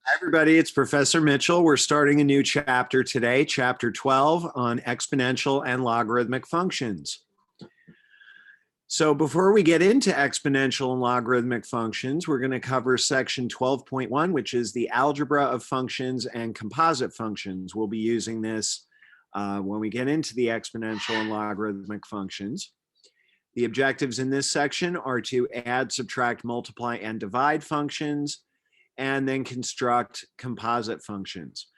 Hi, everybody. It's Professor Mitchell. We're starting a new chapter today, chapter 12 on exponential and logarithmic functions. So before we get into exponential and logarithmic functions, we're going to cover section 12.1, which is the algebra of functions and composite functions. We'll be using this when we get into the exponential and logarithmic functions. The objectives in this section are to add, subtract, multiply, and divide functions, and then construct composite functions.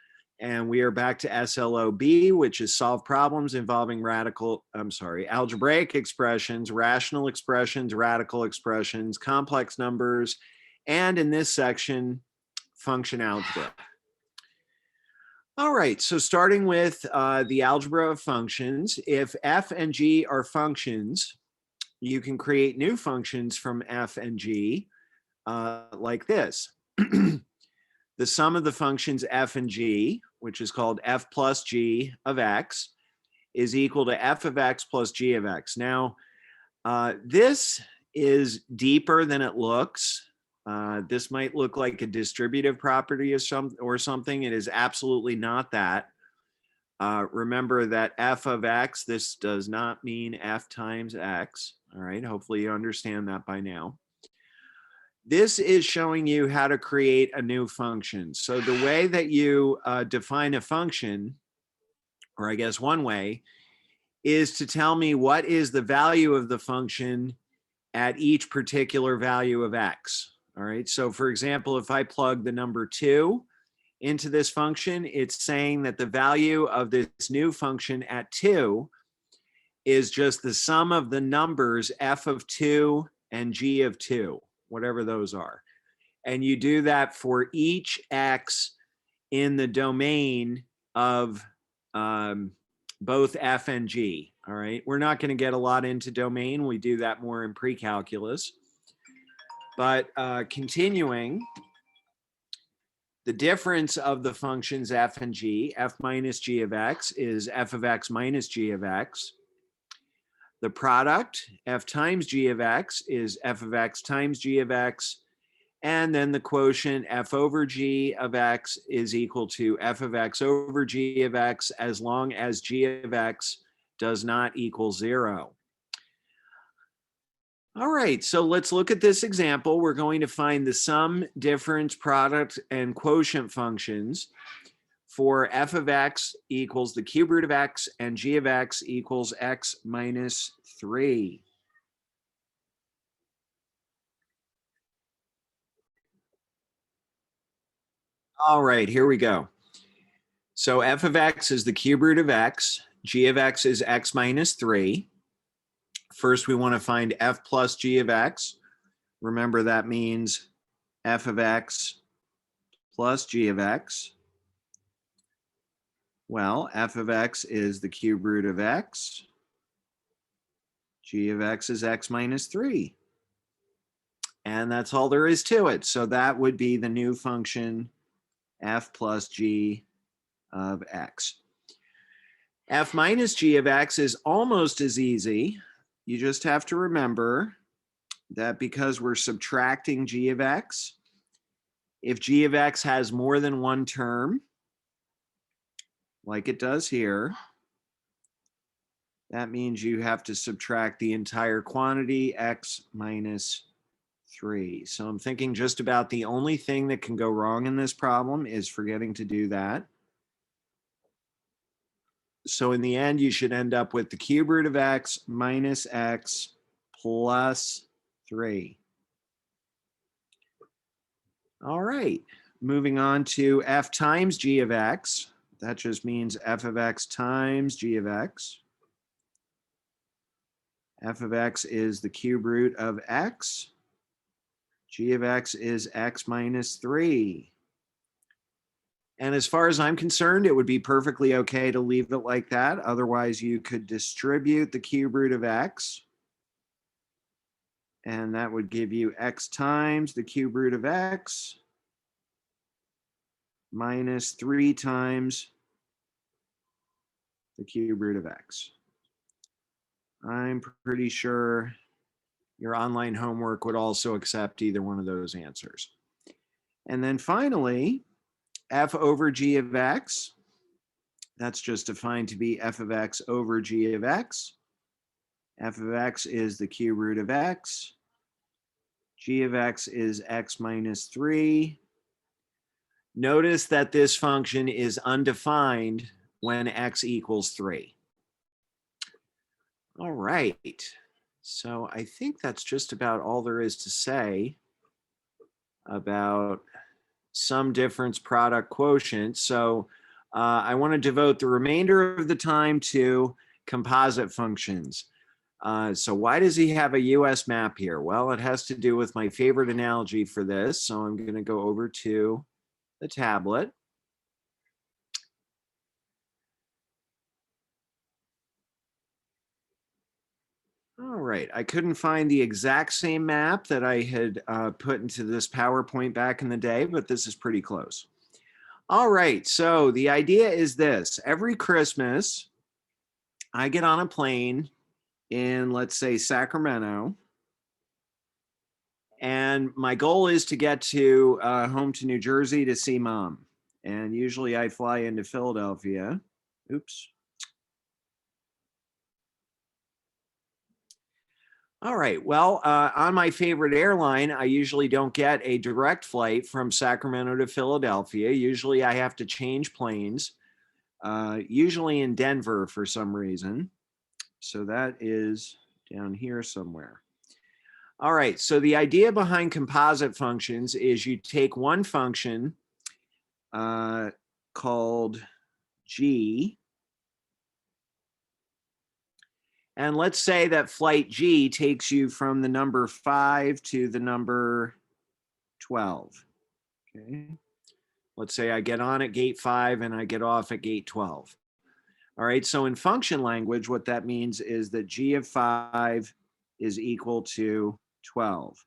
And we are back to SLOB, which is solve problems involving algebraic expressions, rational expressions, radical expressions, complex numbers, and in this section, function algebra. All right, so starting with the algebra of functions, if f and g are functions, you can create new functions from f and g like this. The sum of the functions f and g, which is called f plus g of x, is equal to f of x plus g of x. Now, this is deeper than it looks. This might look like a distributive property or something. It is absolutely not that. Remember that f of x, this does not mean f times x. All right, hopefully you understand that by now. This is showing you how to create a new function. So the way that you define a function, or I guess one way, is to tell me what is the value of the function at each particular value of x. All right, so for example, if I plug the number 2 into this function, it's saying that the value of this new function at 2 is just the sum of the numbers f of 2 and g of 2. Whatever those are. And you do that for each x in the domain of both f and g. All right, we're not going to get a lot into domain. We do that more in pre-calculus. But continuing, the difference of the functions f and g, f minus g of x, is f of x minus g of x. The product, f times g of x, is f of x times g of x. And then the quotient, f over g of x, is equal to f of x over g of x, as long as g of x does not equal 0. All right, so let's look at this example. We're going to find the sum, difference, product, and quotient functions for f of x equals the cube root of x and g of x equals x minus 3. All right, here we go. So f of x is the cube root of x, g of x is x minus 3. First, we want to find f plus g of x. Remember, that means f of x plus g of x. Well, f of x is the cube root of x. G of x is x minus 3. And that's all there is to it. So that would be the new function f plus g of x. F minus g of x is almost as easy. You just have to remember that because we're subtracting g of x, if g of x has more than one term, like it does here, that means you have to subtract the entire quantity, x minus 3. So I'm thinking just about the only thing that can go wrong in this problem is forgetting to do that. So in the end, you should end up with the cube root of x minus x plus 3. All right, moving on to f times g of x. That just means f of x times g of x. F of x is the cube root of x. G of x is x minus 3. And as far as I'm concerned, it would be perfectly okay to leave it like that. Otherwise, you could distribute the cube root of x. And that would give you x times the cube root of x minus 3 times the cube root of x. I'm pretty sure your online homework would also accept either one of those answers. And then finally, f over g of x. That's just defined to be f of x over g of x. F of x is the cube root of x. G of x is x minus 3. Notice that this function is undefined when x equals 3. All right. So I think that's just about all there is to say about sum difference product quotient. So I want to devote the remainder of the time to composite functions. So why does he have a US map here? Well, it has to do with my favorite analogy for this. So I'm going to go over to the tablet. All right, I couldn't find the exact same map that I had put into this PowerPoint back in the day, but this is pretty close. All right, so the idea is this. Every Christmas, I get on a plane in, let's say, Sacramento, and my goal is to get to home to New Jersey to see Mom. And usually I fly into Philadelphia. Oops. All right, well, on my favorite airline, I usually don't get a direct flight from Sacramento to Philadelphia. Usually I have to change planes, usually in Denver for some reason. So that is down here somewhere. All right, so the idea behind composite functions is you take one function called g, and let's say that flight g takes you from the number 5 to the number 12. Okay. Let's say I get on at gate 5 and I get off at gate 12. All right, so in function language, what that means is that g of 5 is equal to 12.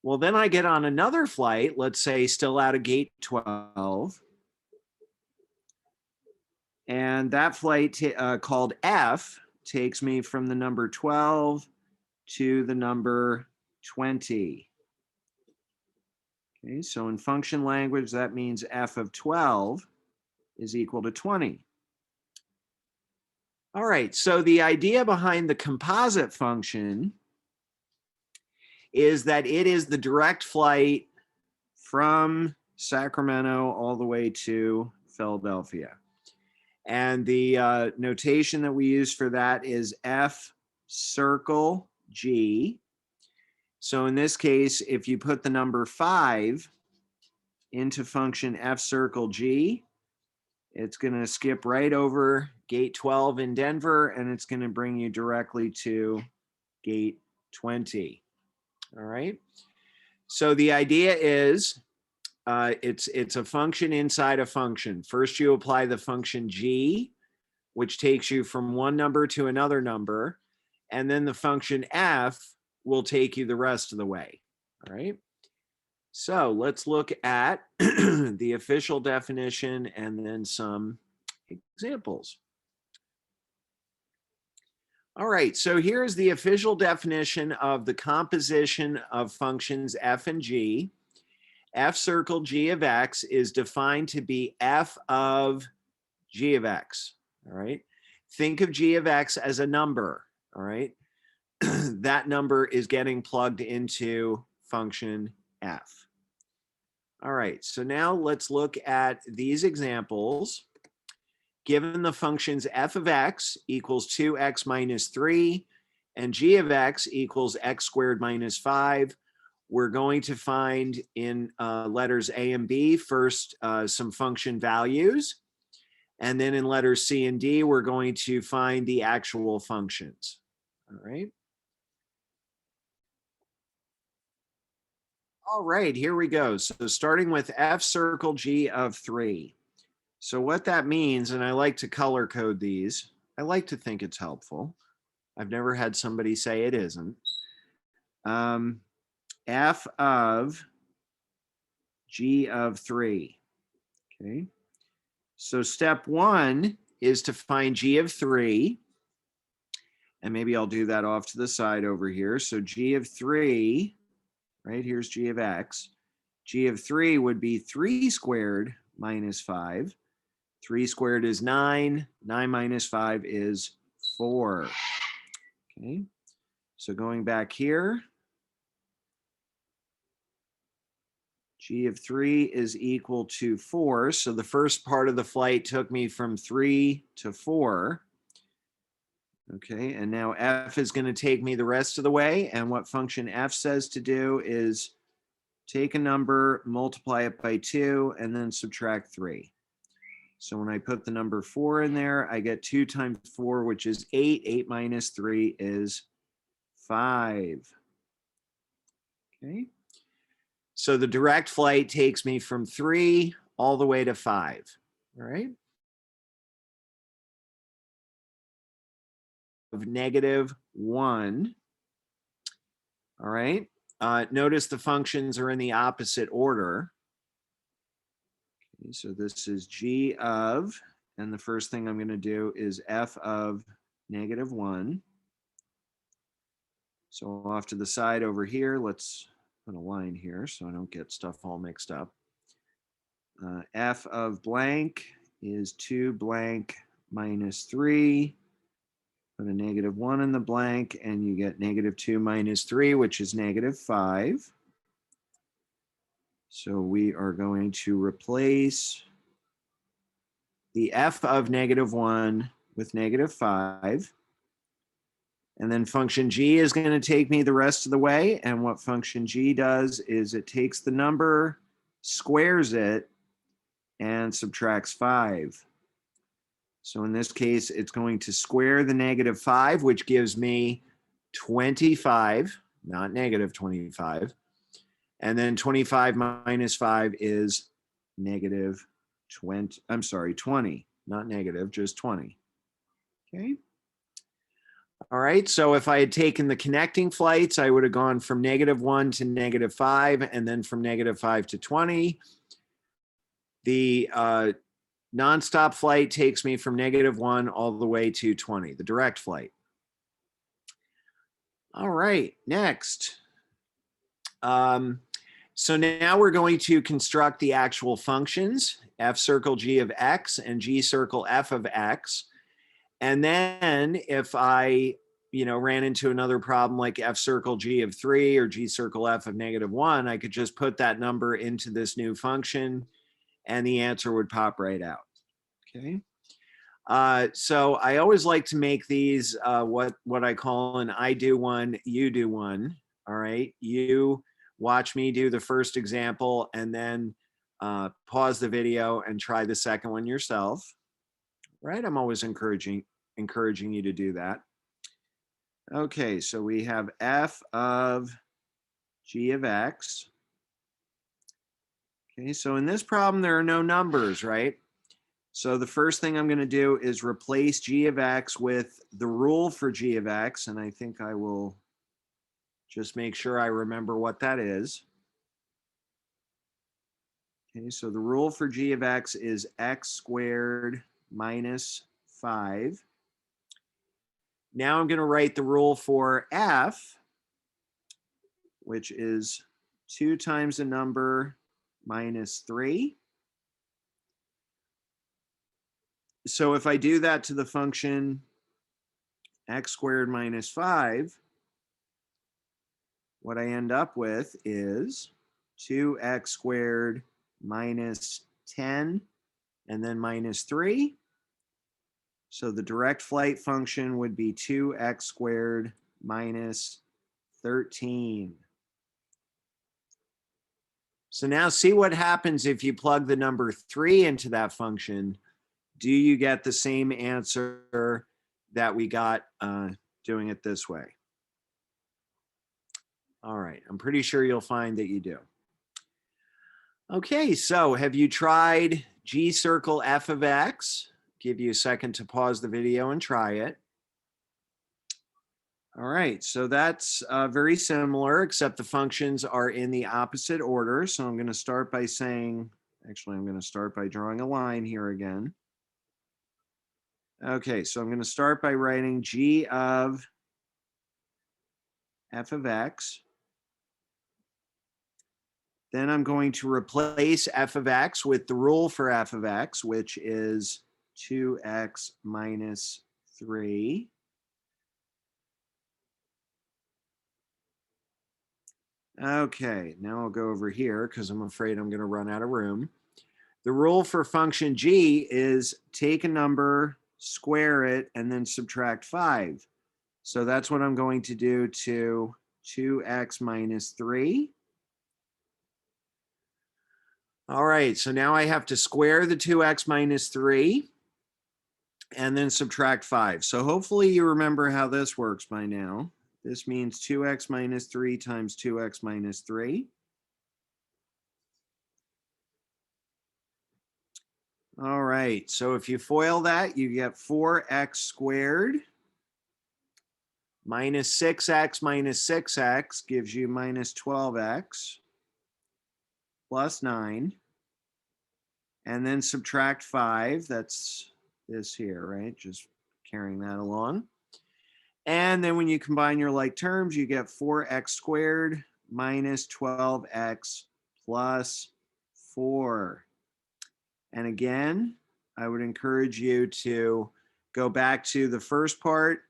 Well, then I get on another flight, let's say still out of gate 12. And that flight called F takes me from the number 12 to the number 20. Okay, so in function language, that means f of 12 is equal to 20. All right, so the idea behind the composite function is that it is the direct flight from Sacramento all the way to Philadelphia. And the notation that we use for that is f circle g. So in this case, if you put the number 5 into function f circle g, it's going to skip right over gate 12 in Denver, and it's going to bring you directly to gate 20. All right. So the idea is it's a function inside a function. First, you apply the function g, which takes you from one number to another number, and then the function f will take you the rest of the way. All right. So let's look at the official definition and then some examples. All right, so here's the official definition of the composition of functions f and g. F circle g of x is defined to be f of g of x. All right, think of g of x as a number. All right, that number is getting plugged into function f. All right, so now let's look at these examples. Given the functions f of x equals 2x minus 3 and g of x equals x squared minus 5, we're going to find in letters A and B first some function values. And then in letters C and D, we're going to find the actual functions. All right. All right, here we go. So starting with f circle g of 3. So what that means, and I like to color code these, I like to think it's helpful. I've never had somebody say it isn't. F of g of 3. Okay. So step 1 is to find g of 3. And maybe I'll do that off to the side over here. So g of 3, right, here's g of x, g of 3 would be 3 squared minus 5. 3 squared is 9. 9 minus 5 is 4. Okay, so going back here, g of 3 is equal to 4. So the first part of the flight took me from 3 to 4. Okay, and now f is going to take me the rest of the way. And what function f says to do is take a number, multiply it by 2, and then subtract 3. So when I put the number 4 in there, I get 2 times 4, which is 8. 8 minus 3 is 5. Okay. So the direct flight takes me from 3 all the way to 5. All right. Of -1. All right. Notice the functions are in the opposite order. Okay, so this is g of, and the first thing I'm going to do is f of -1. So off to the side over here, let's put a line here so I don't get stuff all mixed up. F of blank is 2 blank minus 3. Put a -1 in the blank, and you get -2 minus 3, which is -5. So we are going to replace the f of -1 with -5. And then function g is going to take me the rest of the way. And what function g does is it takes the number, squares it, and subtracts 5. So in this case, it's going to square the -5, which gives me 25, not -25. And then 25 minus 5 is -20. I'm sorry, 20, not negative, just 20. Okay. All right, so if I had taken the connecting flights, I would have gone from -1 to -5, and then from -5 to 20. The nonstop flight takes me from -1 all the way to 20, the direct flight. All right, next. So now we're going to construct the actual functions, f circle g of x and g circle f of x. And then if I, ran into another problem like f circle g of 3 or g circle f of -1, I could just put that number into this new function and the answer would pop right out. Okay. So I always like to make these what I call an I do one, you do one. All right. You watch me do the first example and then pause the video and try the second one yourself. Right. I'm always encouraging you to do that. Okay, so we have f of g of x. Okay, so in this problem, there are no numbers, right? So the first thing I'm going to do is replace g of x with the rule for g of x, and I think I will just make sure I remember what that is. Okay, so the rule for g of x is x squared minus 5. Now I'm going to write the rule for f, which is 2 times a number minus 3. So if I do that to the function x squared minus 5, what I end up with is 2x squared minus 10 and then minus 3. So the direct flight function would be 2x squared minus 13. So now see what happens if you plug the number 3 into that function. Do you get the same answer that we got doing it this way? All right, I'm pretty sure you'll find that you do. Okay, so have you tried G circle f of x? Give you a second to pause the video and try it. All right, so that's very similar, except the functions are in the opposite order. So I'm going to start by saying, actually, I'm going to start by drawing a line here again. Okay, so I'm going to start by writing g of f of x Then I'm going to replace f of x with the rule for f of x, which is 2x minus 3. Okay, now I'll go over here because I'm afraid I'm going to run out of room. The rule for function g is take a number, square it, and then subtract 5. So that's what I'm going to do to 2x minus 3. All right, so now I have to square the 2x minus 3 and then subtract 5. So hopefully you remember how this works by now. This means 2x minus 3 times 2x minus 3. All right, so if you FOIL that, you get 4x squared minus 6x gives you minus 12x plus 9. And then subtract 5. That's this here, right? Just carrying that along. And then when you combine your like terms, you get 4x squared minus 12x plus 4. And again, I would encourage you to go back to the first part.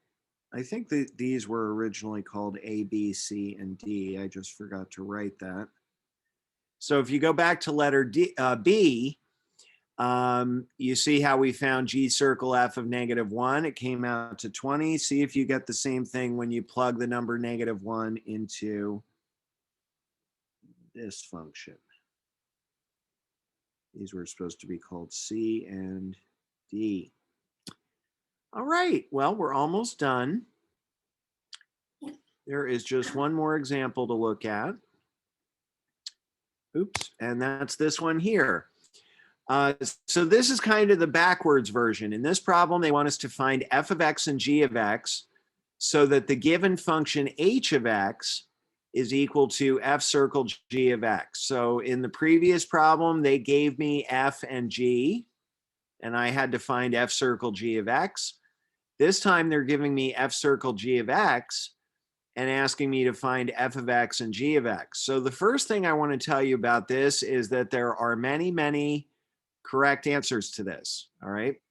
I think that these were originally called A, B, C, and D. I just forgot to write that. So if you go back to letter B, you see how we found G circle F of -1. It came out to 20. See if you get the same thing when you plug the number -1 into this function. These were supposed to be called C and D. All right, well, we're almost done. There is just one more example to look at. Oops, and that's this one here. So this is kind of the backwards version. In this problem, they want us to find f of x and g of x so that the given function h of x is equal to f circle g of x. So in the previous problem, they gave me f and g, and I had to find f circle g of x. This time, they're giving me f circle g of x and asking me to find f of x and g of x. So the first thing I want to tell you about this is that there are many, many correct answers to this, all right?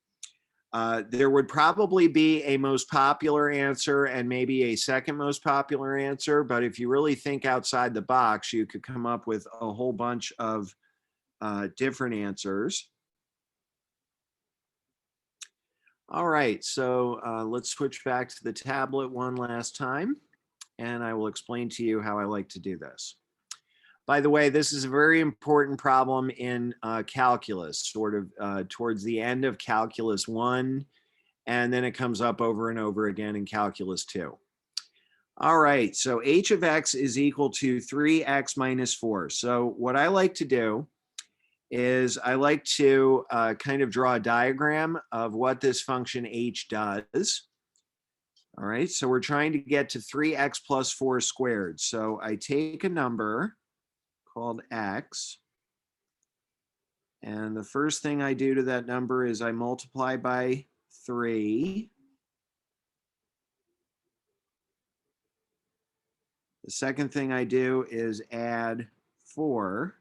There would probably be a most popular answer and maybe a second most popular answer, but if you really think outside the box, you could come up with a whole bunch of different answers. All right, so let's switch back to the tablet one last time, and I will explain to you how I like to do this. By the way, this is a very important problem in calculus, sort of towards the end of calculus 1, and then it comes up over and over again in calculus 2. All right, so h of x is equal to 3x minus 4. So what I like to do is I like to kind of draw a diagram of what this function h does. All right, so we're trying to get to 3x plus 4 squared. So I take a number called x, and the first thing I do to that number is I multiply by 3. The second thing I do is add 4.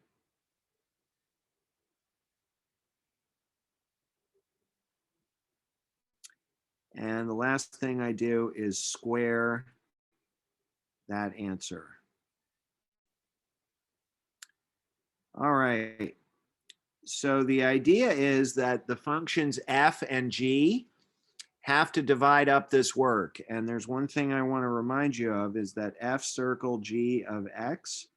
And the last thing I do is square that answer. All right. So the idea is that the functions f and g have to divide up this work. And there's one thing I want to remind you of is that f circle g of x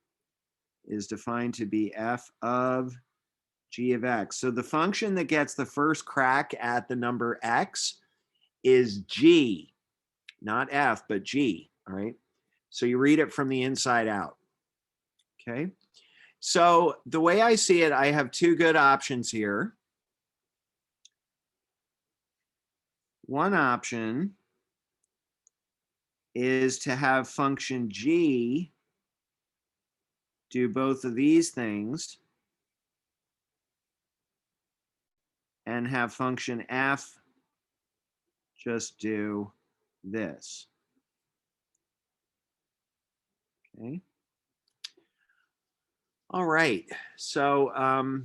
is defined to be f of g of x. So the function that gets the first crack at the number x is g, not f, but g, all right? So you read it from the inside out, okay? So the way I see it, I have two good options here. One option is to have function g do both of these things and have function f just do this. Okay. All right, so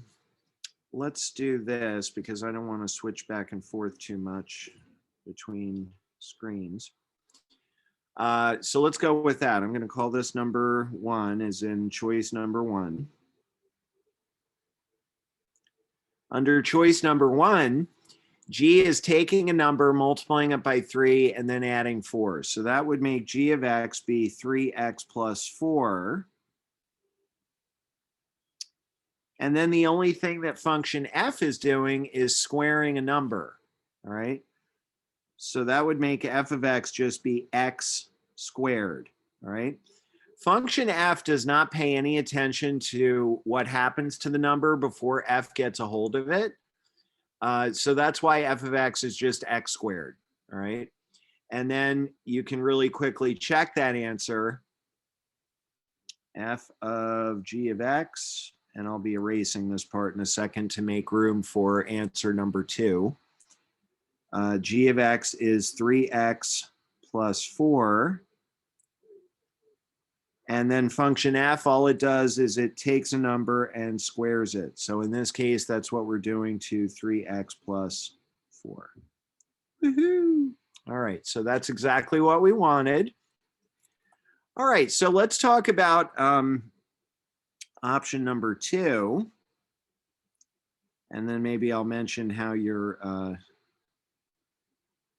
let's do this because I don't want to switch back and forth too much between screens. So let's go with that. I'm going to call this number 1, as in choice number 1. Under choice number 1, g is taking a number, multiplying it by 3, and then adding 4. So that would make g of x be 3x plus 4. And then the only thing that function f is doing is squaring a number, all right? So that would make f of x just be x squared, all right? Function f does not pay any attention to what happens to the number before f gets a hold of it. So that's why f of x is just x squared, all right? And then you can really quickly check that answer. F of g of x, and I'll be erasing this part in a second to make room for answer number 2. G of x is 3x plus 4. And then function f, all it does is it takes a number and squares it. So in this case, that's what we're doing to 3x plus 4. Woohoo! All right, so that's exactly what we wanted. All right, so let's talk about option number 2. And then maybe I'll mention how your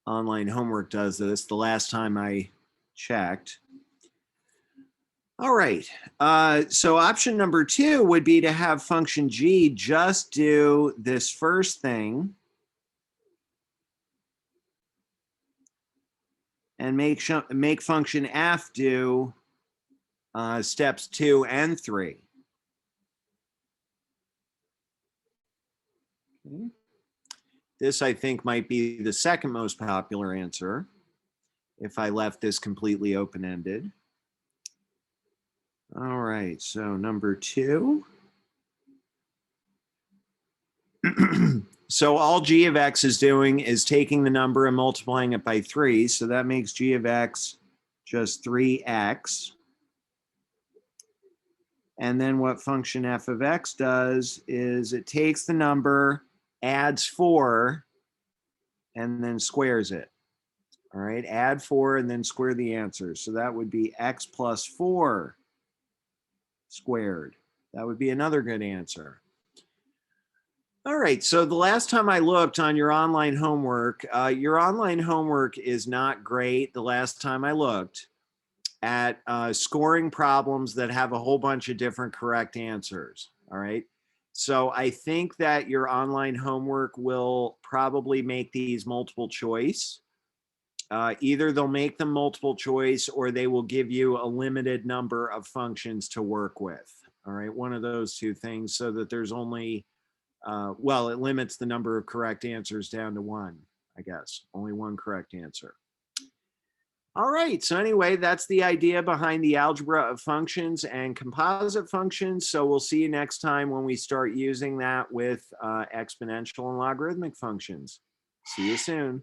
online homework does this. The last time I checked. All right, so option number 2 would be to have function g just do this first thing and make function f do steps 2 and 3. Okay. This, I think, might be the second most popular answer if I left this completely open-ended. All right, so number 2. So all g of x is doing is taking the number and multiplying it by 3. So that makes g of x just 3x. And then what function f of x does is it takes the number, adds 4, and then squares it. All right, add 4 and then square the answer. So that would be x plus 4 squared. That would be another good answer. All right, so the last time I looked on your online homework is not great the last time I looked at scoring problems that have a whole bunch of different correct answers, all right? So I think that your online homework will probably make these multiple choice. Either they'll make them multiple choice or they will give you a limited number of functions to work with, all right? One of those two things so that there's only, well, it limits the number of correct answers down to 1, I guess, only 1 correct answer. All right, so anyway, that's the idea behind the algebra of functions and composite functions. So we'll see you next time when we start using that with exponential and logarithmic functions. See you soon.